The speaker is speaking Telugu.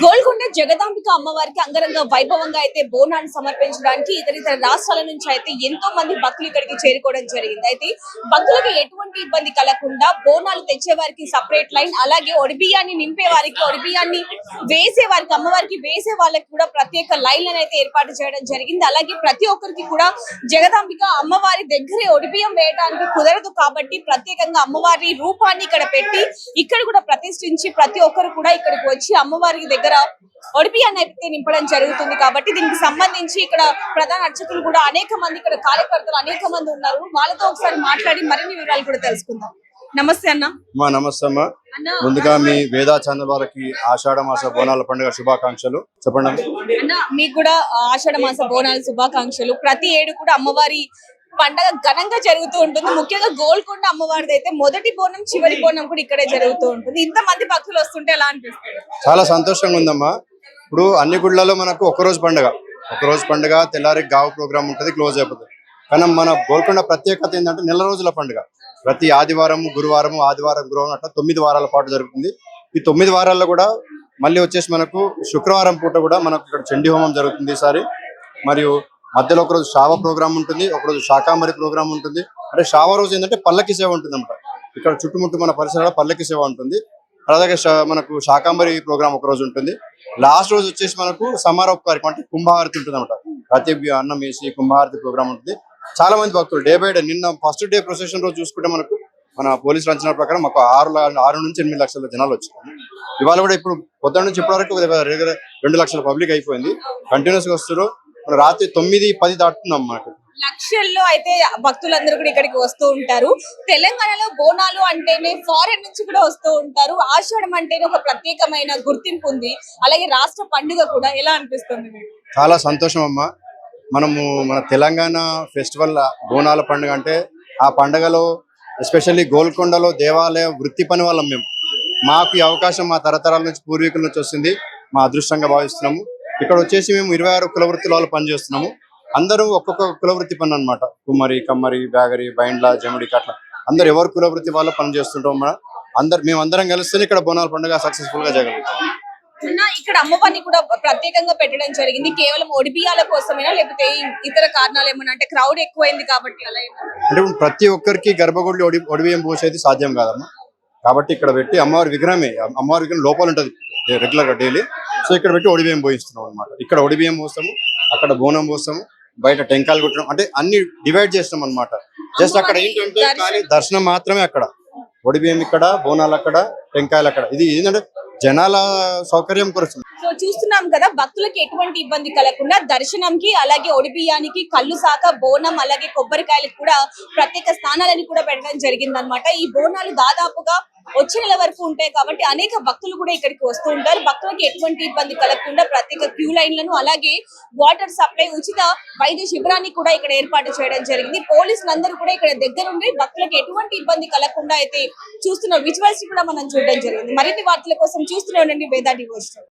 గోల్కొండ జగదాంబిక అమ్మవారికి అంగరంగ వైభవంగా అయితే బోనాన్ని సమర్పించడానికి ఇతర రాష్ట్రాల నుంచి అయితే ఎంతో మంది భక్తులు ఇక్కడికి చేరుకోవడం జరిగింది. అయితే భక్తులకు ఎటువంటి ఇబ్బంది కలగకుండా బోనాలు తెచ్చే వారికి సపరేట్ లైన్, అలాగే ఒడిబియ్యాన్ని నింపే వారికి, ఒడిబియ్యాన్ని వేసే వారికి, అమ్మవారికి వేసే వాళ్ళకి కూడా ప్రత్యేక లైన్లను అయితే ఏర్పాటు చేయడం జరిగింది. అలాగే ప్రతి ఒక్కరికి కూడా జగదాంబిక అమ్మవారి దగ్గరే ఒడిబియ్యం వేయడానికి కుదరదు కాబట్టి ప్రత్యేకంగా అమ్మవారి రూపాన్ని ఇక్కడ పెట్టి ఇక్కడ కూడా ప్రతిష్ఠించి ప్రతి ఒక్కరు కూడా ఇక్కడికి వచ్చి అమ్మవారి దగ్గర ఒడిబియ్యాన్ని అయితే నింపడం జరుగుతుంది. కాబట్టి దీనికి సంబంధించి ఇక్కడ ప్రధాన అర్చకులు కూడా అనేక మంది, ఇక్కడ కార్యకర్తలు అనేక మంది ఉన్నారు. వాళ్ళతో ఒకసారి మాట్లాడి మరిన్ని వివరాలు కూడా తెలుసుకుందాం. నమస్తే అన్న. నమస్తే అమ్మా. ముందుగా మీ వేదా ఛానల్ వారికి ఆషాఢ మాస బోనాల పండుగ శుభాకాంక్షలు చెప్పండి అన్న. మీకు కూడా ఆషాఢ మాస బోనాల శుభాకాంక్షలు. ప్రతి ఏడు కూడా అమ్మవారి పండగ ఘనంగా జరుగుతూ ఉంటుంది. ముఖ్యంగా గోల్కొండ అమ్మవారిది అయితే మొదటి బోనం చివరి బోనం కూడా ఇక్కడే జరుగుతూ ఉంటుంది. ఇంత మంది భక్తులు వస్తుంటే ఎలా అనిపిస్తుంది? చాలా సంతోషంగా ఉందమ్మా. ఇప్పుడు అన్ని గుళ్ళలో మనకు ఒకరోజు పండుగ తెల్లారి గావు ప్రోగ్రామ్ ఉంటుంది, క్లోజ్ అయిపోతుంది. కానీ మన గోల్కొండ ప్రత్యేకత ఏంటంటే నెల రోజుల పండుగ. ప్రతి ఆదివారం, గురువారం, ఆదివారం, గురువారం అట్లా 9 వారాల పాటు జరుగుతుంది. ఈ 9 వారాల్లో కూడా మళ్ళీ వచ్చేసి మనకు శుక్రవారం పూట కూడా మనకు ఇక్కడ చండీ హోమం జరుగుతుంది ఈసారి. మరియు మధ్యలో ఒకరోజు శావ ప్రోగ్రామ్ ఉంటుంది, ఒకరోజు శాకాంబరి ప్రోగ్రామ్ ఉంటుంది. అంటే శావ రోజు ఏంటంటే పల్లకి సేవ ఉంటుంది అన్నమాట. ఇక్కడ చుట్టుముట్టు మన పరిసరాల్లో పల్లకి సేవ ఉంటుంది. అలాగే మనకు శాకాంబరి ప్రోగ్రామ్ ఒక రోజు ఉంటుంది. లాస్ట్ రోజు వచ్చేసి మనకు సమారోపకారికం అంటే కుంభహారతి ఉంటుంది అన్నమాట. ప్రతి అన్నం వేసి కుంభహారతి ప్రోగ్రామ్ ఉంటుంది. చాలా మంది భక్తులు డే బై డే, నిన్న ఫస్ట్ డే ప్రొసెషన్ రోజు చూసుకుంటే మనకు మన పోలీసుల అంచనా ప్రకారం మాకు 6 నుంచి 8 లక్షల జనాలు వచ్చారు. ఇవాళ కూడా ఇప్పుడు పొద్దున్న నుంచి ఇప్పటి వరకు 2 లక్షల పబ్లిక్ అయిపోయింది. కంటిన్యూస్ గా వస్తారు. రాత్రి 9-10 దాటుతున్నాం మనకు. లక్షల్లో అయితే భక్తులందరూ కూడా ఇక్కడికి వస్తూ ఉంటారు. తెలంగాణలో బోనాలు అంటేనే ఫారెన్ నుంచి కూడా వస్తూ ఉంటారు. ఆషాఢం అంటేనే ఒక ప్రత్యేకమైన గుర్తింపు ఉంది. అలాగే రాష్ట్ర పండుగ కూడా. ఎలా అనిపిస్తుంది మీకు? చాలా సంతోషం అమ్మా. మనము మన తెలంగాణ ఫెస్టివల్ బోనాల పండుగ అంటే ఆ పండుగలో ఎస్పెషల్లీ గోల్కొండలో దేవాలయ వృత్తి పని వాళ్ళం మేము. మాకు ఈ అవకాశం మా తరతరాల నుంచి పూర్వీకుల నుంచి వస్తుంది. మా అదృష్టంగా భావిస్తున్నాము. ఇక్కడ వచ్చేసి మేము 26 కుల వృత్తుల వాళ్ళు పనిచేస్తున్నాము. అందరూ ఒక్కొక్క కులవృత్తి పని అనమాట. కుమ్మరి, కమ్మరి, బ్యాగరి, బైండ్ల, జమిడి అట్లా అందరు ఎవరు కులవృత్తి వాళ్ళు పని చేస్తుంటాం. మేమందరం కలిస్తేనే ఇక్కడ బోనాల పండుగ సక్సెస్ఫుల్ గా జరగలుగుతాం. ఇక్కడ అమ్మవారిని కూడా ప్రత్యేకంగా పెట్టడం జరిగింది. కేవలం ఒడిబియ్యాల కోసమేనా, లేకపోతే ఇతర కారణాలు ఏమన్నా? అంటే క్రౌడ్ ఎక్కువైంది కాబట్టి అలా అంటే ప్రతి ఒక్కరికి గర్భగుడిలో ఒడిబియ్యం పోసేది సాధ్యం కాదమ్మా. కాబట్టి ఇక్కడ పెట్టి అమ్మవారి విగ్రహం లోపల ఉంటది రెగ్యులర్ గా డైలీ. సో ఇక్కడ పెట్టి ఒడిబియ్యం పోయిస్తున్నాం అనమాట. ఇక్కడ ఒడిబియ్యం పోస్తాము, అక్కడ బోనం పోస్తాము, బయట టెంకాయలు కొట్టడం, అంటే అన్ని డివైడ్ చేస్తాం అనమాట. జస్ట్ అక్కడ ఏంటంటే ఖాళీ దర్శనం మాత్రమే. అక్కడ ఒడిబియ్యం ఇక్కడ, బోనాలు అక్కడ, టెంకాయలు అక్కడ. ఇది ఏంటంటే జనాల సౌకర్యం కోసం. సో చూస్తున్నాం కదా, భక్తులకి ఎటువంటి ఇబ్బంది కలగకుండా దర్శనంకి, అలాగే ఒడిబియ్యానికి, కళ్ళు సాక, బోనం, అలాగే కొబ్బరికాయలకు కూడా ప్రత్యేక స్థానాలని కూడా పెట్టడం జరిగింది అనమాట. ఈ బోనాలు దాదాపుగా వచ్చే నెల వరకు ఉంటాయి కాబట్టి అనేక భక్తులు కూడా ఇక్కడికి వస్తూ ఉంటారు. భక్తులకి ఎటువంటి ఇబ్బంది కలగకుండా ప్రత్యేక క్యూ లైన్లను, అలాగే వాటర్ సప్లై, ఉచిత వైద్య శిబిరాన్ని కూడా ఇక్కడ ఏర్పాటు చేయడం జరిగింది. పోలీసులందరూ కూడా ఇక్కడ దగ్గరుండి భక్తులకు ఎటువంటి ఇబ్బంది కలగకుండా అయితే చూస్తున్న విజువల్స్ కూడా మనం చూడడం జరిగింది. మరిన్ని వార్తల కోసం చూస్తూనే ఉండండి వేదా డివోషన్.